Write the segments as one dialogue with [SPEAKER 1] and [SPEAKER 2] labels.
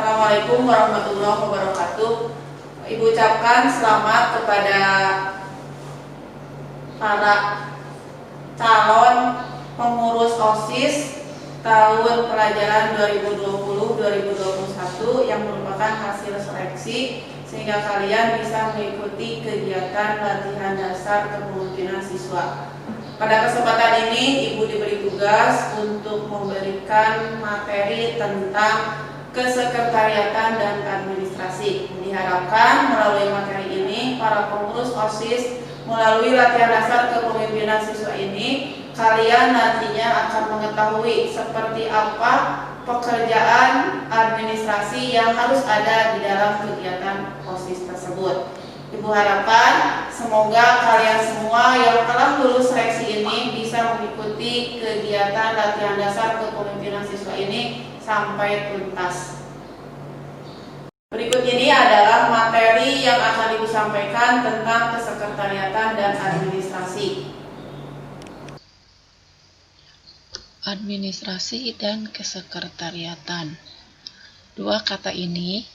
[SPEAKER 1] Assalamualaikum warahmatullahi wabarakatuh. Ibu ucapkan selamat kepada para calon pengurus OSIS tahun pelajaran 2020-2021 yang merupakan hasil seleksi sehingga kalian bisa mengikuti kegiatan latihan dasar kepemimpinan siswa. Pada kesempatan ini Ibu diberi tugas untuk memberikan materi tentang kesekretariatan dan administrasi. Diharapkan melalui materi ini para pengurus OSIS melalui latihan dasar kepemimpinan siswa ini kalian nantinya akan mengetahui seperti apa pekerjaan administrasi yang harus ada di dalam kegiatan OSIS tersebut. Ibu harapkan semoga kalian semua yang telah lulus seleksi ini bisa mengikuti kegiatan latihan dasar kepemimpinan siswa ini sampai tuntas. Berikut ini adalah materi yang akan Ibu sampaikan tentang kesekretariatan dan administrasi.
[SPEAKER 2] Administrasi dan kesekretariatan. Dua kata ini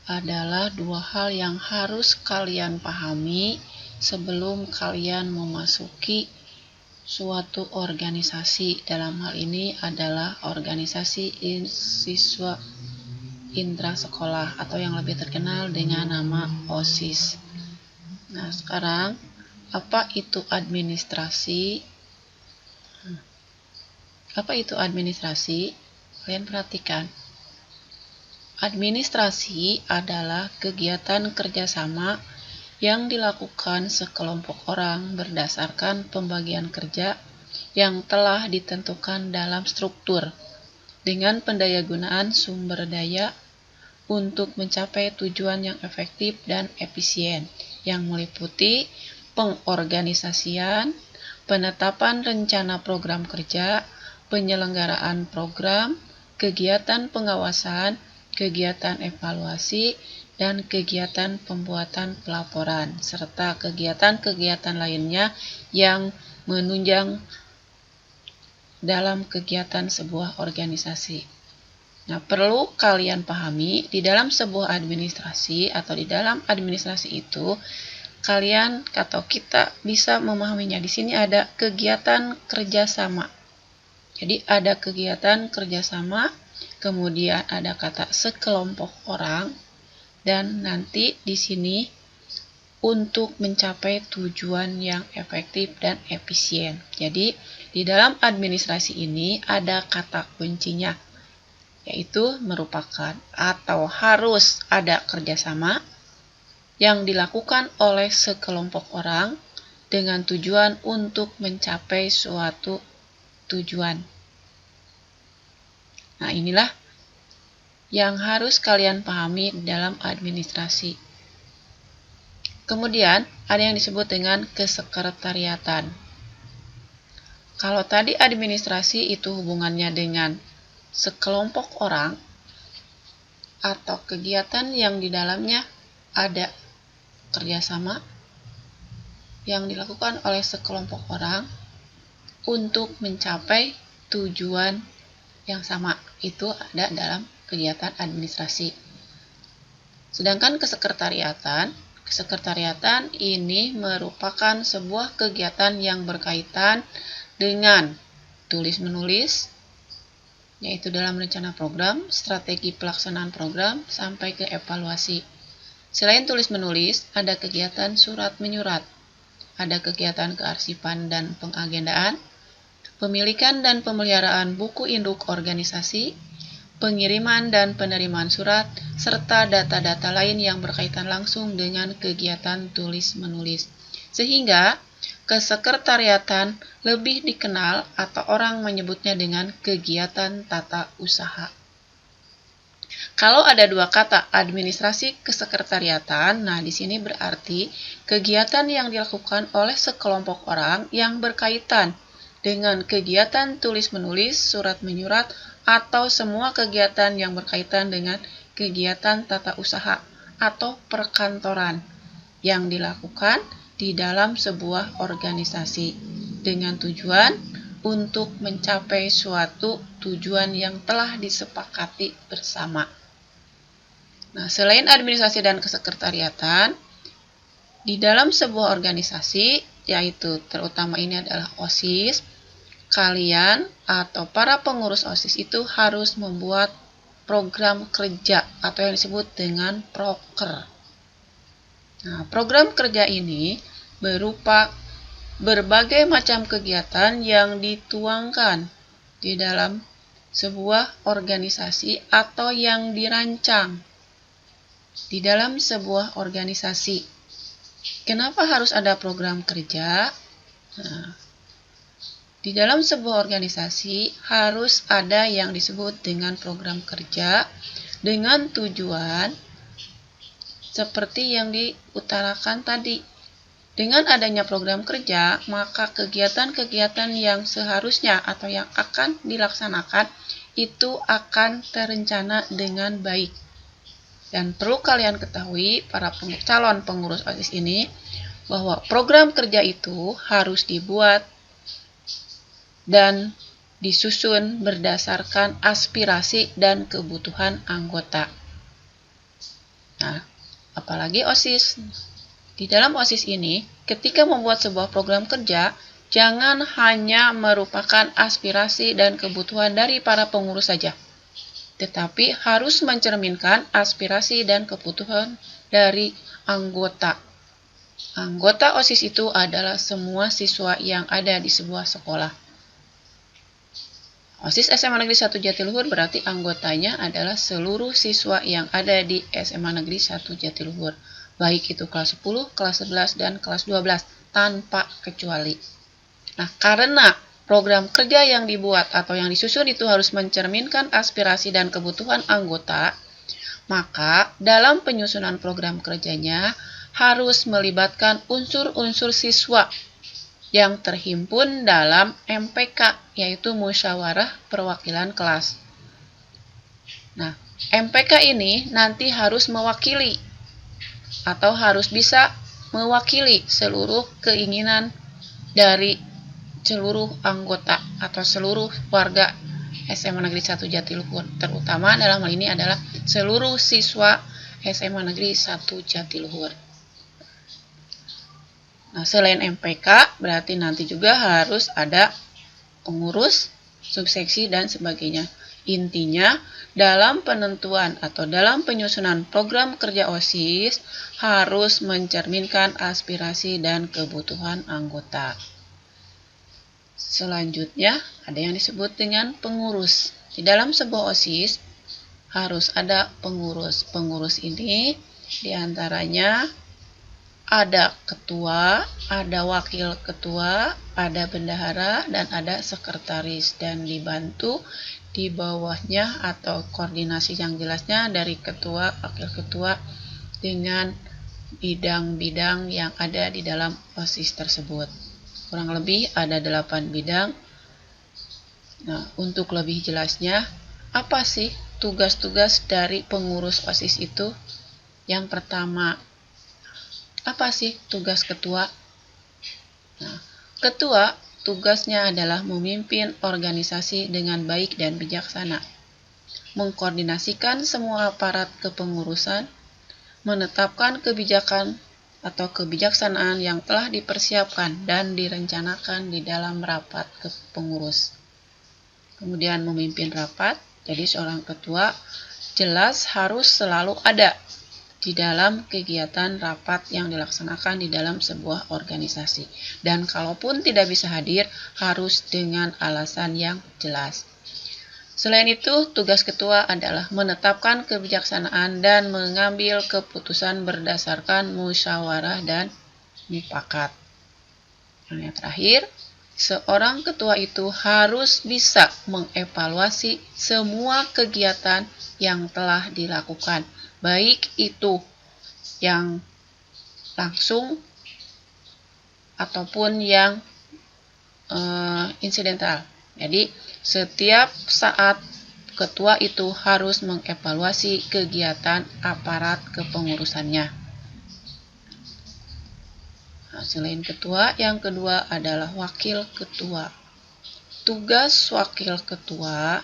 [SPEAKER 2] adalah dua hal yang harus kalian pahami sebelum kalian memasuki suatu organisasi. Dalam hal ini adalah organisasi siswa intrasekolah atau yang lebih terkenal dengan nama OSIS. Nah, sekarang apa itu administrasi? Apa itu administrasi? Kalian perhatikan. Administrasi adalah kegiatan kerjasama yang dilakukan sekelompok orang berdasarkan pembagian kerja yang telah ditentukan dalam struktur dengan pendayagunaan sumber daya untuk mencapai tujuan yang efektif dan efisien yang meliputi pengorganisasian, penetapan rencana program kerja, penyelenggaraan program, kegiatan pengawasan, kegiatan evaluasi, dan kegiatan pembuatan pelaporan, serta kegiatan-kegiatan lainnya yang menunjang dalam kegiatan sebuah organisasi. Nah, perlu kalian pahami, di dalam sebuah administrasi atau di dalam administrasi itu, kalian atau kita bisa memahaminya. Di sini ada kegiatan kerjasama. Jadi ada kegiatan kerjasama, kemudian ada kata sekelompok orang, dan nanti di sini untuk mencapai tujuan yang efektif dan efisien. Jadi di dalam administrasi ini ada kata kuncinya, yaitu merupakan atau harus ada kerjasama yang dilakukan oleh sekelompok orang dengan tujuan untuk mencapai suatu tujuan. Nah, inilah yang harus kalian pahami dalam administrasi. Kemudian, ada yang disebut dengan kesekretariatan. Kalau tadi administrasi itu hubungannya dengan sekelompok orang atau kegiatan yang di dalamnya ada kerjasama yang dilakukan oleh sekelompok orang untuk mencapai tujuan yang sama, itu ada dalam kegiatan administrasi. Sedangkan kesekretariatan ini merupakan sebuah kegiatan yang berkaitan dengan tulis-menulis, yaitu dalam rencana program, strategi pelaksanaan program, sampai ke evaluasi. Selain tulis-menulis, ada kegiatan surat-menyurat, ada kegiatan kearsipan dan pengagendaan, pemilikan dan pemeliharaan buku induk organisasi, pengiriman dan penerimaan surat, serta data-data lain yang berkaitan langsung dengan kegiatan tulis-menulis. Sehingga kesekretariatan lebih dikenal atau orang menyebutnya dengan kegiatan tata usaha. Kalau ada dua kata administrasi kesekretariatan, nah di sini berarti kegiatan yang dilakukan oleh sekelompok orang yang berkaitan dengan kegiatan tulis-menulis, surat-menyurat, atau semua kegiatan yang berkaitan dengan kegiatan tata usaha atau perkantoran yang dilakukan di dalam sebuah organisasi dengan tujuan untuk mencapai suatu tujuan yang telah disepakati bersama. Nah, selain administrasi dan kesekretariatan, di dalam sebuah organisasi, yaitu terutama ini adalah OSIS, kalian atau para pengurus OSIS itu harus membuat program kerja atau yang disebut dengan proker. Nah, program kerja ini berupa berbagai macam kegiatan yang dituangkan di dalam sebuah organisasi atau yang dirancang di dalam sebuah organisasi. Kenapa harus ada program kerja? Nah, di dalam sebuah organisasi harus ada yang disebut dengan program kerja dengan tujuan seperti yang diutarakan tadi. Dengan adanya program kerja, maka kegiatan-kegiatan yang seharusnya atau yang akan dilaksanakan itu akan terencana dengan baik. Dan perlu kalian ketahui, para calon pengurus OSIS ini, bahwa program kerja itu harus dibuat dan disusun berdasarkan aspirasi dan kebutuhan anggota. Nah, apalagi OSIS. Di dalam OSIS ini, ketika membuat sebuah program kerja, jangan hanya merupakan aspirasi dan kebutuhan dari para pengurus saja, tetapi harus mencerminkan aspirasi dan kebutuhan dari anggota. Anggota OSIS itu adalah semua siswa yang ada di sebuah sekolah. OSIS SMA Negeri 1 Jatiluhur berarti anggotanya adalah seluruh siswa yang ada di SMA Negeri 1 Jatiluhur, baik itu kelas 10, kelas 11, dan kelas 12, tanpa kecuali. Nah, karena program kerja yang dibuat atau yang disusun itu harus mencerminkan aspirasi dan kebutuhan anggota, maka dalam penyusunan program kerjanya harus melibatkan unsur-unsur siswa yang terhimpun dalam MPK, yaitu Musyawarah Perwakilan Kelas. Nah, MPK ini nanti harus mewakili atau harus bisa mewakili seluruh keinginan dari seluruh anggota atau seluruh warga SMA Negeri 1 Jatiluhur, terutama dalam hal ini adalah seluruh siswa SMA Negeri 1 Jatiluhur. Nah, selain MPK, berarti nanti juga harus ada pengurus, subseksi, dan sebagainya. Intinya, dalam penentuan atau dalam penyusunan program kerja OSIS harus mencerminkan aspirasi dan kebutuhan anggota. Selanjutnya, ada yang disebut dengan pengurus. Di dalam sebuah OSIS harus ada pengurus. Pengurus ini diantaranya ada ketua, ada wakil ketua, ada bendahara, dan ada sekretaris, dan dibantu di bawahnya atau koordinasi yang jelasnya dari ketua, wakil ketua dengan bidang-bidang yang ada di dalam OSIS tersebut. Kurang lebih ada 8 bidang. Nah, untuk lebih jelasnya, apa sih tugas-tugas dari pengurus OSIS itu? Yang pertama, apa sih tugas ketua? Nah, ketua tugasnya adalah memimpin organisasi dengan baik dan bijaksana, mengkoordinasikan semua aparat kepengurusan, menetapkan kebijakan atau kebijaksanaan yang telah dipersiapkan dan direncanakan di dalam rapat kepengurus. Kemudian memimpin rapat, jadi seorang ketua jelas harus selalu ada di dalam kegiatan rapat yang dilaksanakan di dalam sebuah organisasi. Dan kalaupun tidak bisa hadir, harus dengan alasan yang jelas. Selain itu, tugas ketua adalah menetapkan kebijaksanaan dan mengambil keputusan berdasarkan musyawarah dan mufakat. Dan yang terakhir, seorang ketua itu harus bisa mengevaluasi semua kegiatan yang telah dilakukan, baik itu yang langsung ataupun yang insidental. Jadi, setiap saat ketua itu harus mengevaluasi kegiatan aparat kepengurusannya. Nah, selain ketua, yang kedua adalah wakil ketua. Tugas wakil ketua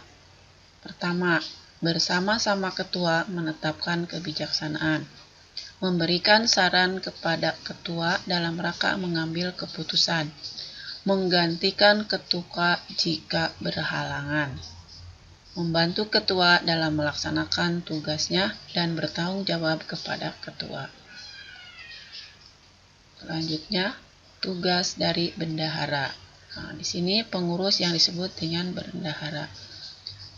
[SPEAKER 2] pertama, bersama-sama ketua menetapkan kebijaksanaan, memberikan saran kepada ketua dalam rangka mengambil keputusan, menggantikan ketua jika berhalangan, membantu ketua dalam melaksanakan tugasnya dan bertanggung jawab kepada ketua. Selanjutnya, tugas dari bendahara. Nah, di sini pengurus yang disebut dengan bendahara.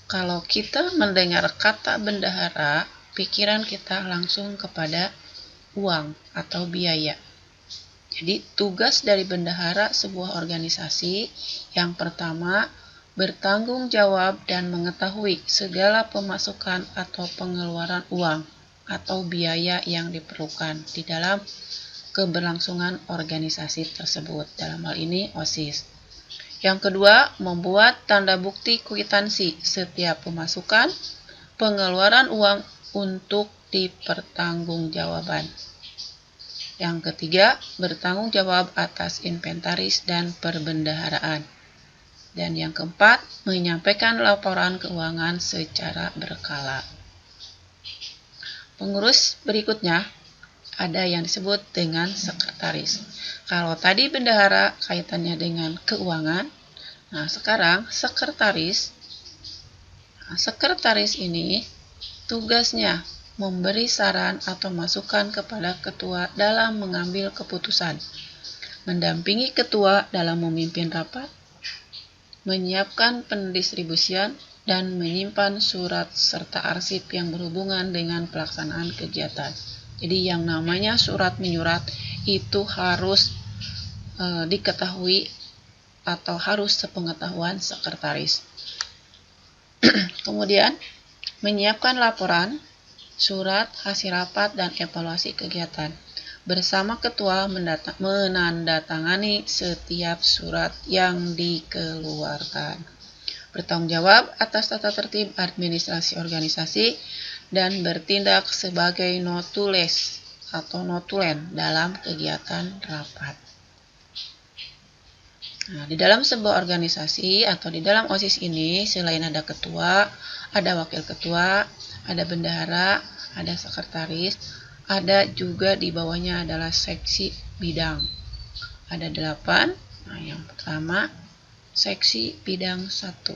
[SPEAKER 2] Kalau kita mendengar kata bendahara, pikiran kita langsung kepada uang atau biaya. Jadi, tugas dari bendahara sebuah organisasi yang pertama bertanggung jawab dan mengetahui segala pemasukan atau pengeluaran uang atau biaya yang diperlukan di dalam keberlangsungan organisasi tersebut, dalam hal ini OSIS. Yang kedua, membuat tanda bukti kwitansi setiap pemasukan, pengeluaran uang untuk dipertanggungjawaban. Yang ketiga, bertanggung jawab atas inventaris dan perbendaharaan. Dan yang keempat, menyampaikan laporan keuangan secara berkala. Pengurus berikutnya ada yang disebut dengan sekretaris. Kalau tadi bendahara kaitannya dengan keuangan, nah sekarang sekretaris. Nah, sekretaris ini tugasnya memberi saran atau masukan kepada ketua dalam mengambil keputusan, mendampingi ketua dalam memimpin rapat, menyiapkan pendistribusian, dan menyimpan surat serta arsip yang berhubungan dengan pelaksanaan kegiatan. Jadi yang namanya surat menyurat itu harus diketahui atau harus sepengetahuan sekretaris. Kemudian menyiapkan laporan, surat, hasil rapat, dan evaluasi kegiatan. Bersama ketua menandatangani setiap surat yang dikeluarkan. Bertanggung jawab atas tata tertib administrasi organisasi dan bertindak sebagai notules atau notulen dalam kegiatan rapat. Nah, di dalam sebuah organisasi atau di dalam OSIS ini, selain ada ketua, ada wakil ketua, ada bendahara, ada sekretaris, ada juga di bawahnya adalah seksi bidang. Ada 8. Nah, yang pertama, seksi bidang 1.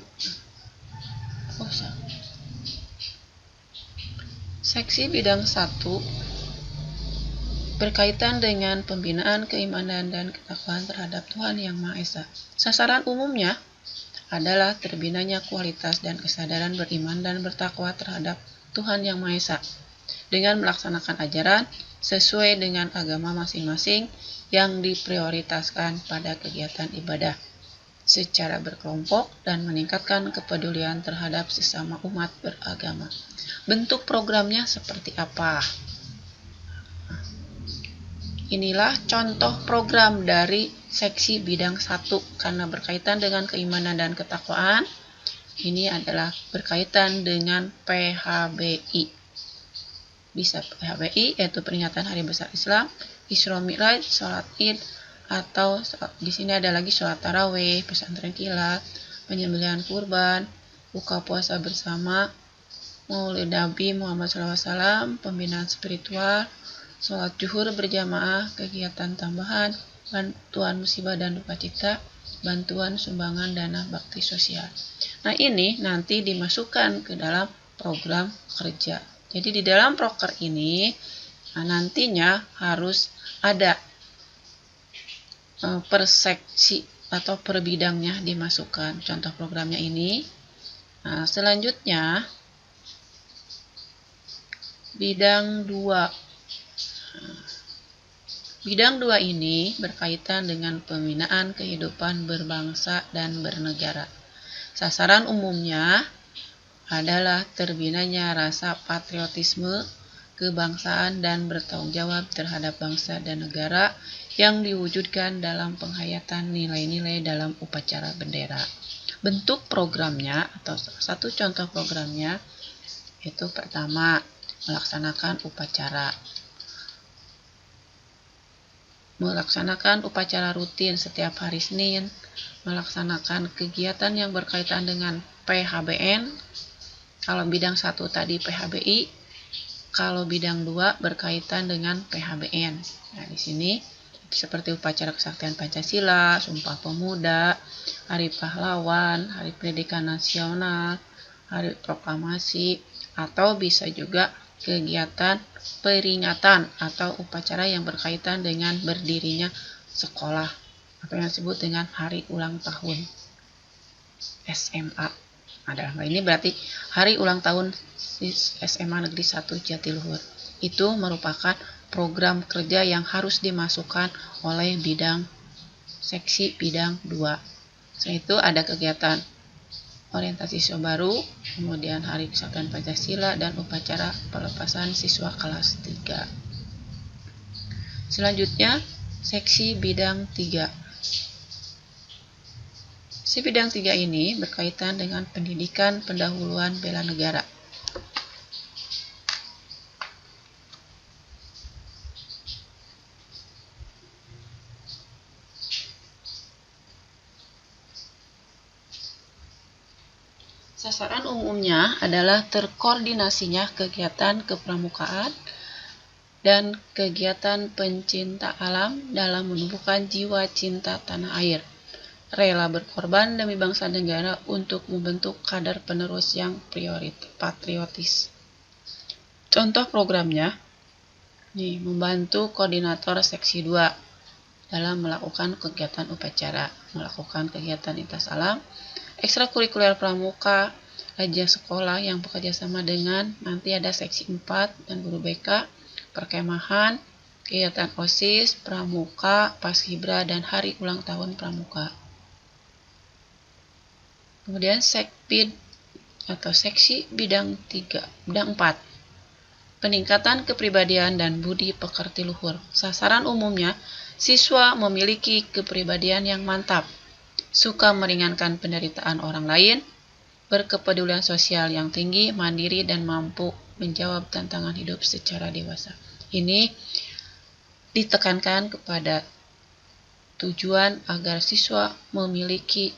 [SPEAKER 2] Seksi bidang 1 berkaitan dengan pembinaan keimanan dan ketakwaan terhadap Tuhan Yang Maha Esa. Sasaran umumnya adalah terbinanya kualitas dan kesadaran beriman dan bertakwa terhadap Tuhan Yang Maha Esa dengan melaksanakan ajaran sesuai dengan agama masing-masing yang diprioritaskan pada kegiatan ibadah secara berkelompok dan meningkatkan kepedulian terhadap sesama umat beragama. Bentuk programnya seperti apa? Inilah contoh program dari seksi bidang 1 karena berkaitan dengan keimanan dan ketakwaan. Ini adalah berkaitan dengan PHBI. Bisa PHBI yaitu peringatan Hari Besar Islam, Isra Mi'raj, sholat Id, atau di sini ada lagi sholat tarawih, pesantren kilat, penyembelihan kurban, buka puasa bersama, Maulid Nabi Muhammad SAW, pembinaan spiritual, sholat zuhur berjamaah, kegiatan tambahan, bantuan musibah dan duka cita, bantuan sumbangan dana bakti sosial. Nah, ini nanti dimasukkan ke dalam program kerja. Jadi di dalam proker ini nantinya harus ada per seksi atau per bidangnya dimasukkan. Contoh programnya ini. Nah, selanjutnya bidang 2. Bidang 2 ini berkaitan dengan pembinaan kehidupan berbangsa dan bernegara. Sasaran umumnya adalah terbinanya rasa patriotisme, kebangsaan, dan bertanggung jawab terhadap bangsa dan negara yang diwujudkan dalam penghayatan nilai-nilai dalam upacara bendera. Bentuk programnya atau salah satu contoh programnya yaitu pertama, melaksanakan upacara. Melaksanakan upacara rutin setiap hari Senin, melaksanakan kegiatan yang berkaitan dengan PHBN, Kalau bidang 1 tadi PHBI, kalau bidang 2 berkaitan dengan PHBN. Nah, di sini seperti upacara kesaktian Pancasila, Sumpah Pemuda, Hari Pahlawan, Hari Pendidikan Nasional, Hari Proklamasi, atau bisa juga kegiatan peringatan atau upacara yang berkaitan dengan berdirinya sekolah, apa yang disebut dengan hari ulang tahun SMA. Nah, dalam hal ini berarti hari ulang tahun SMA Negeri 1 Jatiluhur. Itu merupakan program kerja yang harus dimasukkan oleh seksi bidang 2. Selain itu ada kegiatan orientasi siswa baru, kemudian Hari Kesaktian Pancasila, dan upacara pelepasan siswa kelas 3. Selanjutnya, seksi bidang 3. Seksi bidang 3 ini berkaitan dengan pendidikan pendahuluan bela negara. Sasaran umumnya adalah terkoordinasinya kegiatan kepramukaan dan kegiatan pencinta alam dalam menumbuhkan jiwa cinta tanah air, rela berkorban demi bangsa negara untuk membentuk kader penerus yang patriotis. Contoh programnya, membantu koordinator seksi 2 dalam melakukan kegiatan upacara, melakukan kegiatan lintas alam, ekstrakurikuler pramuka, raja sekolah yang bekerja sama dengan nanti ada seksi 4 dan guru BK, perkemahan, kegiatan OSIS, pramuka, paskibra, dan hari ulang tahun pramuka. Kemudian sekbid atau seksi bidang 4. Peningkatan kepribadian dan budi pekerti luhur. Sasaran umumnya, siswa memiliki kepribadian yang mantap, suka meringankan penderitaan orang lain, berkepedulian sosial yang tinggi, mandiri, dan mampu menjawab tantangan hidup secara dewasa. Ini ditekankan kepada tujuan agar siswa memiliki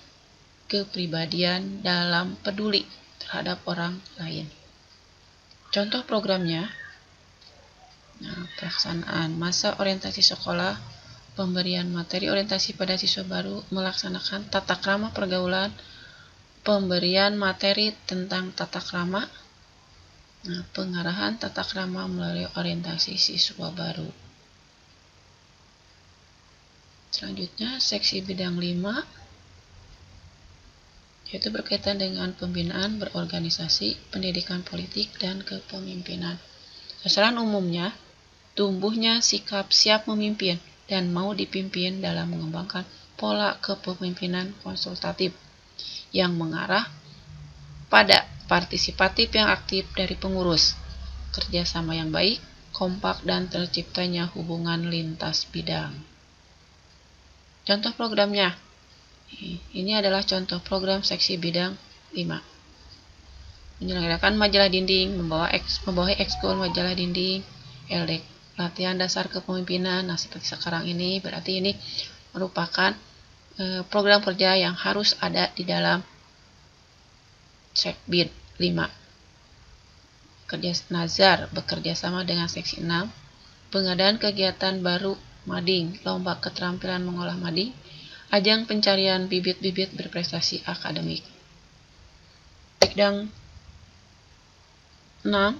[SPEAKER 2] kepribadian dalam peduli terhadap orang lain. Contoh programnya, pelaksanaan masa orientasi sekolah, pemberian materi orientasi pada siswa baru, melaksanakan tata krama pergaulan, pemberian materi tentang tata krama, pengarahan tata krama melalui orientasi siswa baru. Selanjutnya, seksi bidang 5, yaitu berkaitan dengan pembinaan berorganisasi, pendidikan politik, dan kepemimpinan. Sasaran umumnya, tumbuhnya sikap siap memimpin dan mau dipimpin dalam mengembangkan pola kepemimpinan konsultatif yang mengarah pada partisipatif yang aktif dari pengurus, kerjasama yang baik, kompak, dan terciptanya hubungan lintas bidang. Contoh programnya, ini adalah contoh program seksi bidang 5. Menyelenggarakan majalah dinding, membawahi ekskul majalah dinding, LDK, latihan dasar kepemimpinan. Nah, seperti sekarang ini, berarti ini merupakan program kerja yang harus ada di dalam sekbid 5. Kerja Nazar bekerja sama dengan seksi 6, pengadaan kegiatan baru mading, lomba keterampilan mengolah mading, ajang pencarian bibit-bibit berprestasi akademik. Bidang 6,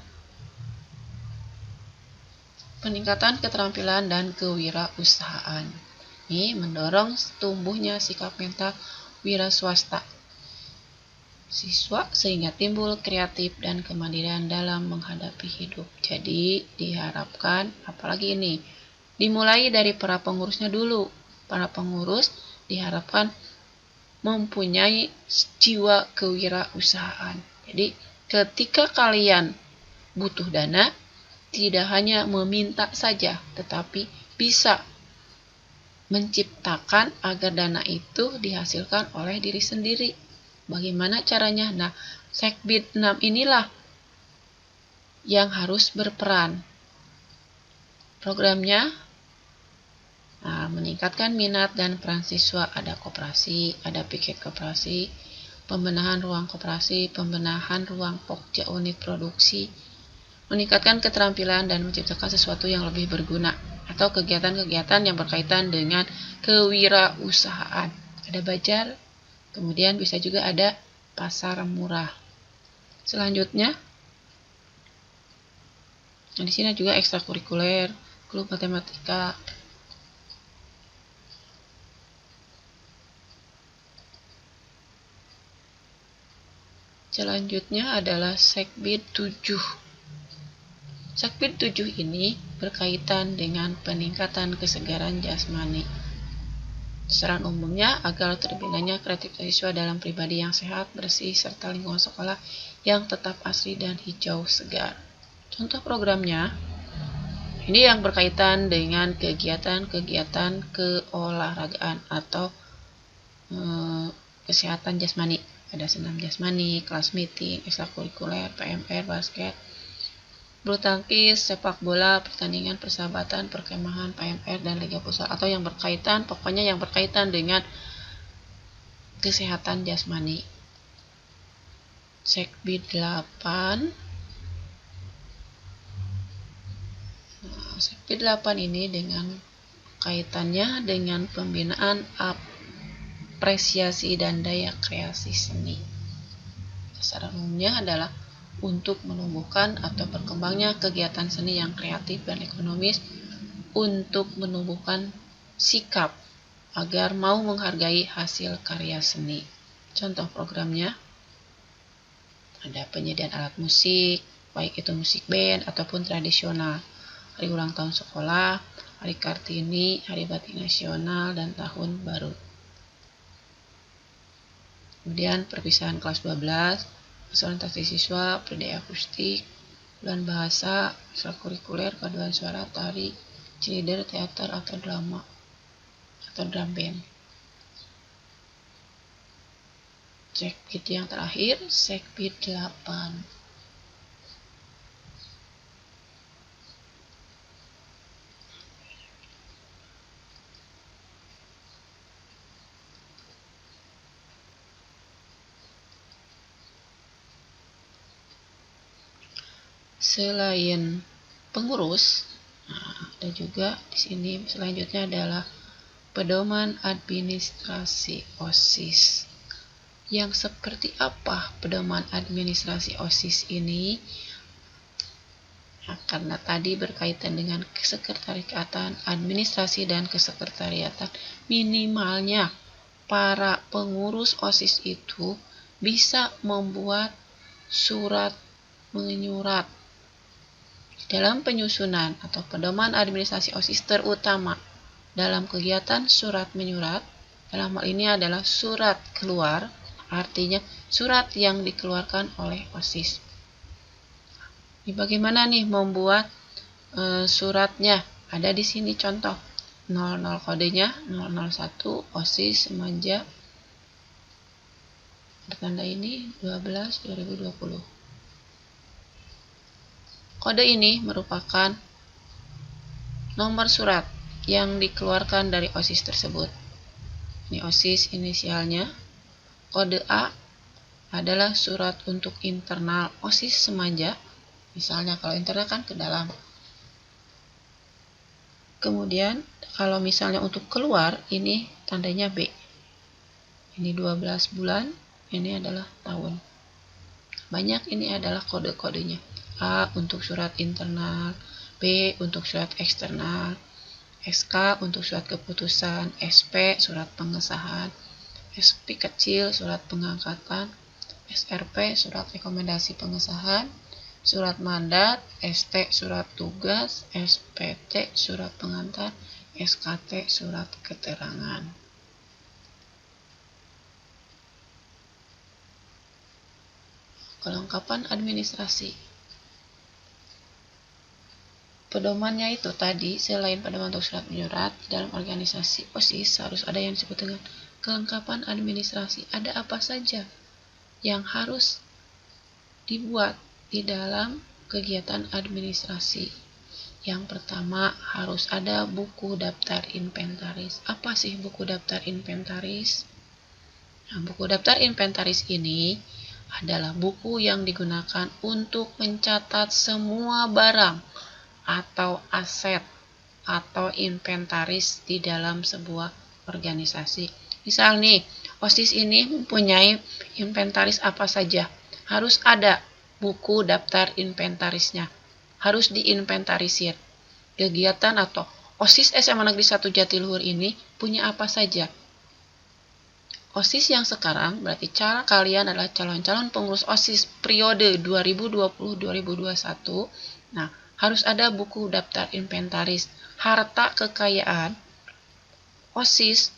[SPEAKER 2] peningkatan keterampilan dan kewirausahaan. Ini mendorong tumbuhnya sikap mental wira swasta siswa sehingga timbul kreatif dan kemandirian dalam menghadapi hidup. Jadi diharapkan, apalagi ini, dimulai dari para pengurusnya dulu. Para pengurus diharapkan mempunyai jiwa kewirausahaan. Jadi ketika kalian butuh dana, tidak hanya meminta saja, tetapi bisa menciptakan agar dana itu dihasilkan oleh diri sendiri. Bagaimana caranya? Nah, sekbid 6 inilah yang harus berperan. Programnya meningkatkan minat dan peran siswa, ada koperasi, ada piket koperasi, pembenahan ruang koperasi, pembenahan ruang pokja unit produksi, meningkatkan keterampilan dan menciptakan sesuatu yang lebih berguna, atau kegiatan-kegiatan yang berkaitan dengan kewirausahaan. Ada bazar, kemudian bisa juga ada pasar murah. Selanjutnya, di sini juga ekstrakurikuler, klub matematika. Selanjutnya adalah Sekbid 7. Sekbid 7 ini berkaitan dengan peningkatan kesegaran jasmani. Saran umumnya agar terbinanya kreativitas siswa dalam pribadi yang sehat, bersih, serta lingkungan sekolah yang tetap asri dan hijau segar. Contoh programnya, ini yang berkaitan dengan kegiatan-kegiatan keolahragaan atau kesehatan jasmani. Ada senam jasmani, kelas meeting, ekstrakurikuler, PMR, basket, bulu tangkis, sepak bola, pertandingan persahabatan, perkemahan, PMR, dan liga futsal, atau yang berkaitan, pokoknya yang berkaitan dengan kesehatan jasmani. Sekbid 8. Sekbid 8 ini dengan kaitannya dengan pembinaan apresiasi dan daya kreasi seni. Saran umumnya adalah untuk menumbuhkan atau berkembangnya kegiatan seni yang kreatif dan ekonomis, untuk menumbuhkan sikap agar mau menghargai hasil karya seni. Contoh programnya ada penyediaan alat musik, baik itu musik band ataupun tradisional, hari ulang tahun sekolah, hari Kartini, hari batik nasional, dan tahun baru. Kemudian perpisahan kelas 12, orientasi siswa, perdaya akustik, bulan bahasa, ekstrakurikuler, paduan suara, tari, cheerleader, teater, atau drama, atau drum band. Sekbid yang terakhir, Sekbid 8. Selain pengurus, ada juga di sini selanjutnya adalah pedoman administrasi OSIS. Yang seperti apa pedoman administrasi OSIS ini? Karena tadi berkaitan dengan kesekretariatan, administrasi, dan kesekretariatan, minimalnya para pengurus OSIS itu bisa membuat surat menyurat. Dalam penyusunan atau pedoman administrasi OSIS, terutama dalam kegiatan surat menyurat, dalam hal ini adalah surat keluar, artinya surat yang dikeluarkan oleh OSIS. Ini bagaimana nih membuat suratnya? Ada di sini contoh 00 kodenya 001 OSIS Semanja bertanda ini 12/2020. Kode ini merupakan nomor surat yang dikeluarkan dari OSIS tersebut. Ini OSIS inisialnya. Kode A adalah surat untuk internal OSIS Semanja. Misalnya kalau internal kan ke dalam. Kemudian kalau misalnya untuk keluar, ini tandanya B. Ini 12 bulan, ini adalah tahun. Banyak ini adalah kode-kodenya. A untuk surat internal, B untuk surat eksternal, SK untuk surat keputusan, SP surat pengesahan, SP kecil surat pengangkatan, SRP surat rekomendasi pengesahan, surat mandat, ST surat tugas, SPT surat pengantar, SKT surat keterangan. Kelengkapan administrasi. Pedomannya itu tadi, selain pedoman untuk surat menyurat, dalam organisasi OSIS harus ada yang disebut dengan kelengkapan administrasi. Ada apa saja yang harus dibuat di dalam kegiatan administrasi? Yang pertama, harus ada buku daftar inventaris. Apa sih buku daftar inventaris? Nah, buku daftar inventaris ini adalah buku yang digunakan untuk mencatat semua barang atau aset atau inventaris di dalam sebuah organisasi. Misal nih, OSIS ini mempunyai inventaris apa saja. Harus ada buku daftar inventarisnya. Harus diinventarisir. Kegiatan atau OSIS SMA Negeri 1 Jatiluhur ini punya apa saja. OSIS yang sekarang berarti cara kalian adalah calon-calon pengurus OSIS periode 2020-2021. Nah, harus ada buku daftar inventaris harta kekayaan OSIS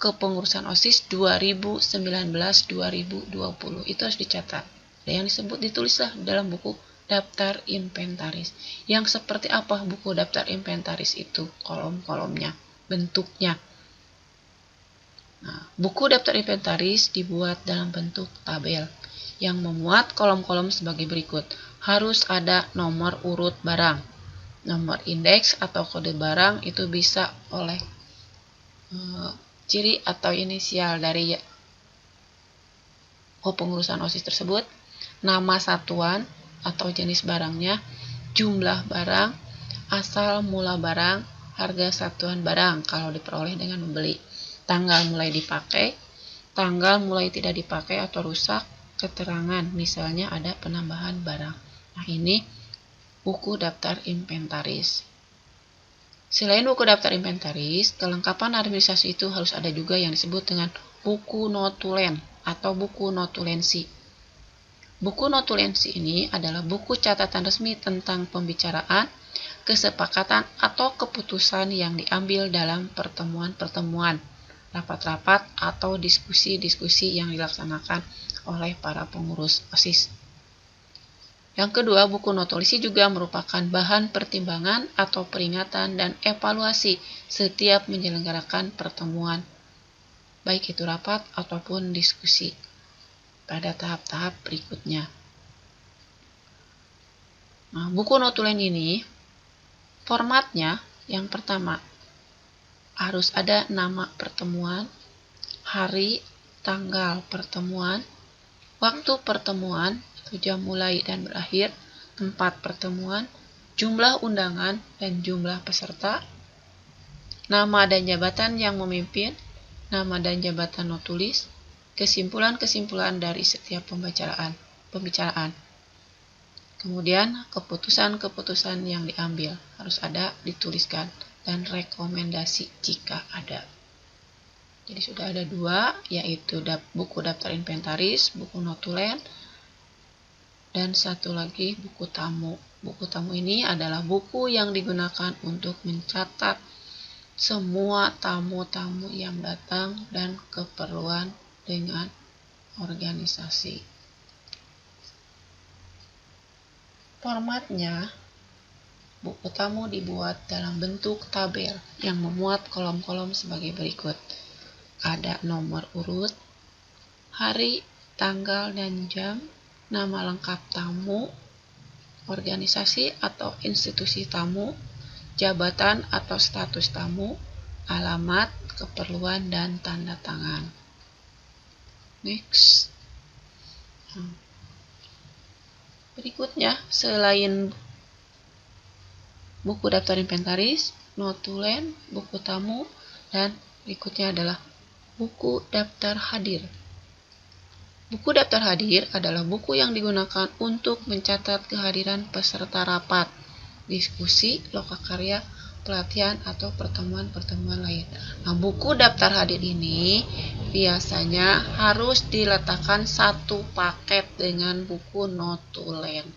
[SPEAKER 2] kepengurusan OSIS 2019-2020. Itu harus dicatat. Dan yang ditulislah dalam buku daftar inventaris. Yang seperti apa buku daftar inventaris itu? Kolom-kolomnya, bentuknya. Nah, buku daftar inventaris dibuat dalam bentuk tabel yang memuat kolom-kolom sebagai berikut. Harus ada nomor urut barang. Nomor indeks atau kode barang itu bisa oleh ciri atau inisial dari kepengurusan OSIS tersebut, nama satuan atau jenis barangnya, jumlah barang, asal mula barang, harga satuan barang kalau diperoleh dengan membeli, tanggal mulai dipakai, tanggal mulai tidak dipakai atau rusak, keterangan misalnya ada penambahan barang. Nah, ini buku daftar inventaris. Selain buku daftar inventaris, kelengkapan administrasi itu harus ada juga yang disebut dengan buku notulen atau buku notulensi. Buku notulensi ini adalah buku catatan resmi tentang pembicaraan, kesepakatan atau keputusan yang diambil dalam pertemuan-pertemuan, rapat-rapat atau diskusi-diskusi yang dilaksanakan oleh para pengurus OSIS. Yang kedua, buku notulensi juga merupakan bahan pertimbangan atau peringatan dan evaluasi setiap menyelenggarakan pertemuan, baik itu rapat ataupun diskusi pada tahap-tahap berikutnya. Nah, buku notulen ini formatnya yang pertama harus ada nama pertemuan, hari, tanggal pertemuan, waktu pertemuan, jam mulai dan berakhir, tempat pertemuan, jumlah undangan dan jumlah peserta, nama dan jabatan yang memimpin, nama dan jabatan notulis, kesimpulan-kesimpulan dari setiap pembicaraan. Kemudian keputusan-keputusan yang diambil harus ada dituliskan dan rekomendasi jika ada. Jadi sudah ada dua, yaitu buku daftar inventaris, buku notulen, dan satu lagi buku tamu. Buku tamu ini adalah buku yang digunakan untuk mencatat semua tamu-tamu yang datang dan keperluan dengan organisasi. Formatnya, buku tamu dibuat dalam bentuk tabel yang memuat kolom-kolom sebagai berikut. Ada nomor urut, hari, tanggal, dan jam, nama lengkap tamu, organisasi atau institusi tamu, jabatan atau status tamu, alamat, keperluan, dan tanda tangan. Next. Berikutnya, selain buku daftar inventaris, notulen, buku tamu, dan berikutnya adalah buku daftar hadir. Buku daftar hadir adalah buku yang digunakan untuk mencatat kehadiran peserta rapat, diskusi, lokakarya, pelatihan, atau pertemuan-pertemuan lain. Nah, buku daftar hadir ini biasanya harus diletakkan satu paket dengan buku notulen.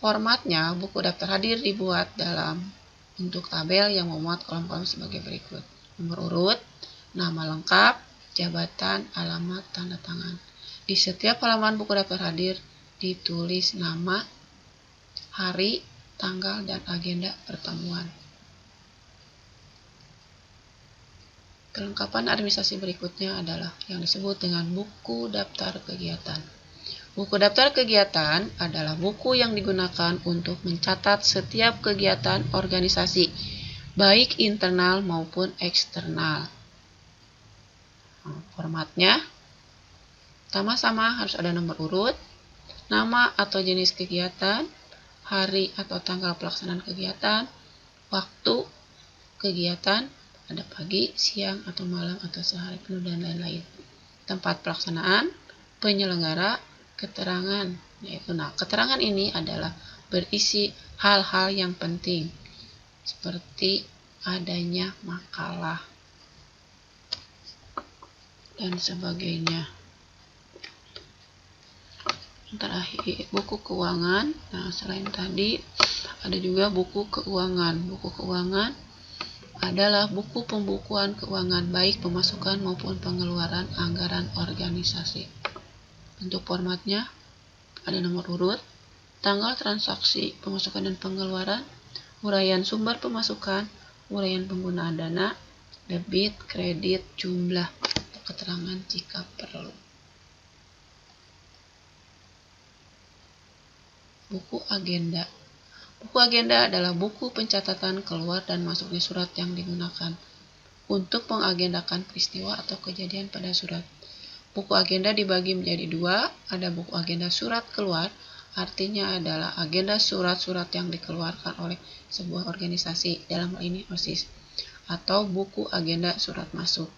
[SPEAKER 2] Formatnya, buku daftar hadir dibuat dalam bentuk tabel yang memuat kolom-kolom sebagai berikut. Nomor urut, nama lengkap, jabatan, alamat, tanda tangan. Di setiap halaman buku daftar hadir ditulis nama, hari, tanggal, dan agenda pertemuan. Kelengkapan administrasi berikutnya adalah yang disebut dengan buku daftar kegiatan. Buku daftar kegiatan adalah buku yang digunakan untuk mencatat setiap kegiatan organisasi, baik internal maupun eksternal. Formatnya sama-sama harus ada nomor urut, nama atau jenis kegiatan, hari atau tanggal pelaksanaan kegiatan, waktu kegiatan, ada pagi, siang, atau malam, atau sehari penuh, dan lain-lain. Tempat pelaksanaan, penyelenggara, keterangan. Keterangan ini adalah berisi hal-hal yang penting, seperti adanya makalah dan sebagainya. Terakhir, buku keuangan. Nah, selain tadi ada juga buku keuangan. Buku keuangan adalah buku pembukuan keuangan, baik pemasukan maupun pengeluaran anggaran organisasi. Bentuk formatnya ada nomor urut, tanggal transaksi, pemasukan dan pengeluaran, uraian sumber pemasukan, uraian penggunaan dana, debit, kredit, jumlah, keterangan jika perlu. Buku agenda. Buku agenda adalah buku pencatatan keluar dan masuknya surat yang digunakan untuk mengagendakan peristiwa atau kejadian pada surat. Buku agenda dibagi menjadi dua, ada buku agenda surat keluar, artinya adalah agenda surat-surat yang dikeluarkan oleh sebuah organisasi, dalam hal ini OSIS, atau buku agenda surat masuk.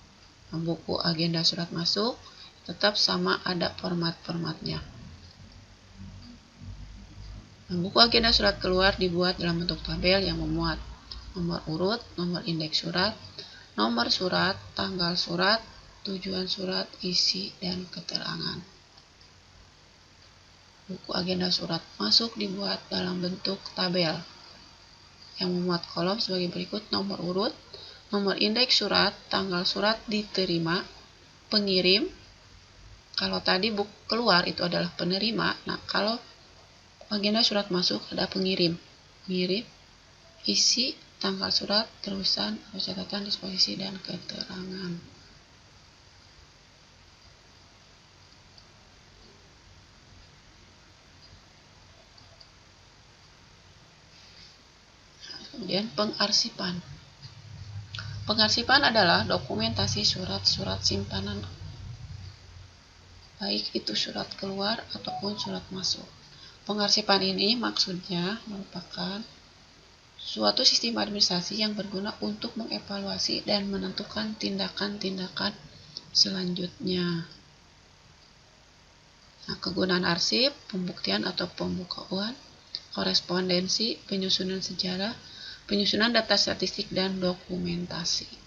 [SPEAKER 2] Buku agenda surat masuk tetap sama, ada format-formatnya. Buku agenda surat keluar dibuat dalam bentuk tabel yang memuat nomor urut, nomor indeks surat, nomor surat, tanggal surat, tujuan surat, isi, dan keterangan. Buku agenda surat masuk dibuat dalam bentuk tabel yang memuat kolom sebagai berikut: nomor urut, nomor indeks surat, tanggal surat diterima, pengirim. Kalau tadi buku keluar itu adalah penerima, nah kalau agenda surat masuk ada pengirim, isi, tanggal surat, terusan, catatan, disposisi, dan keterangan. Kemudian pengarsipan. Pengarsipan adalah dokumentasi surat-surat simpanan, baik itu surat keluar ataupun surat masuk. Pengarsipan ini maksudnya merupakan suatu sistem administrasi yang berguna untuk mengevaluasi dan menentukan tindakan-tindakan selanjutnya. Nah, kegunaan arsip, pembuktian atau pembukuan, korespondensi, penyusunan sejarah, penyusunan data statistik, dan dokumentasi.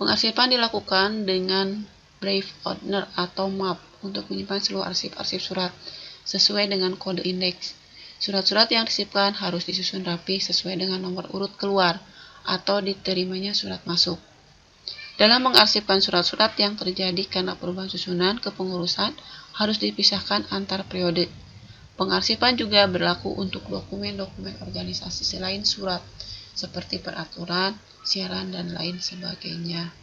[SPEAKER 2] Pengarsipan dilakukan dengan Brave Owner atau MAP untuk menyimpan seluruh arsip-arsip surat sesuai dengan kode indeks. Surat-surat yang disisipkan harus disusun rapi sesuai dengan nomor urut keluar atau diterimanya surat masuk. Dalam mengarsipkan surat-surat yang terjadi karena perubahan susunan kepengurusan harus dipisahkan antar periode. Pengarsipan juga berlaku untuk dokumen-dokumen organisasi selain surat, seperti peraturan, siaran, dan lain sebagainya.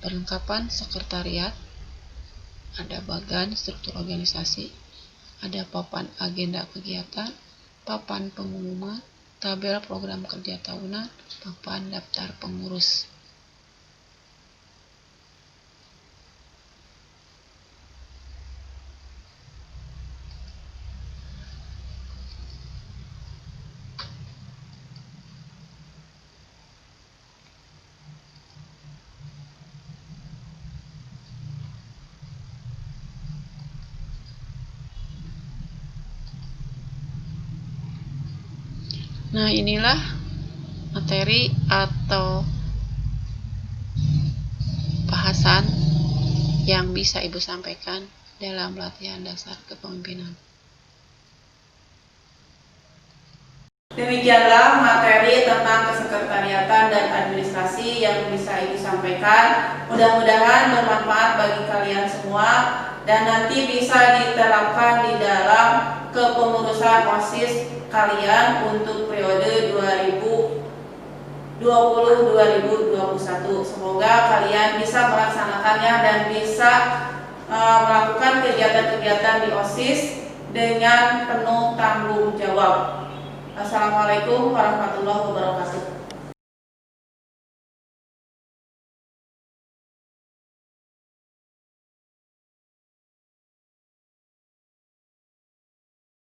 [SPEAKER 2] Perlengkapan sekretariat, ada bagan struktur organisasi, ada papan agenda kegiatan, papan pengumuman, tabel program kerja tahunan, papan daftar pengurus. Nah, inilah materi atau bahasan yang bisa Ibu sampaikan dalam latihan dasar kepemimpinan.
[SPEAKER 1] Demikianlah materi tentang kesekretariatan dan administrasi yang bisa Ibu sampaikan. Mudah-mudahan bermanfaat bagi kalian semua dan nanti bisa diterapkan di dalam kepengurusan OSIS kalian untuk periode 2020-2021. Semoga kalian bisa melaksanakannya dan bisa melakukan kegiatan-kegiatan di OSIS dengan penuh tanggung jawab. Assalamualaikum warahmatullahi wabarakatuh.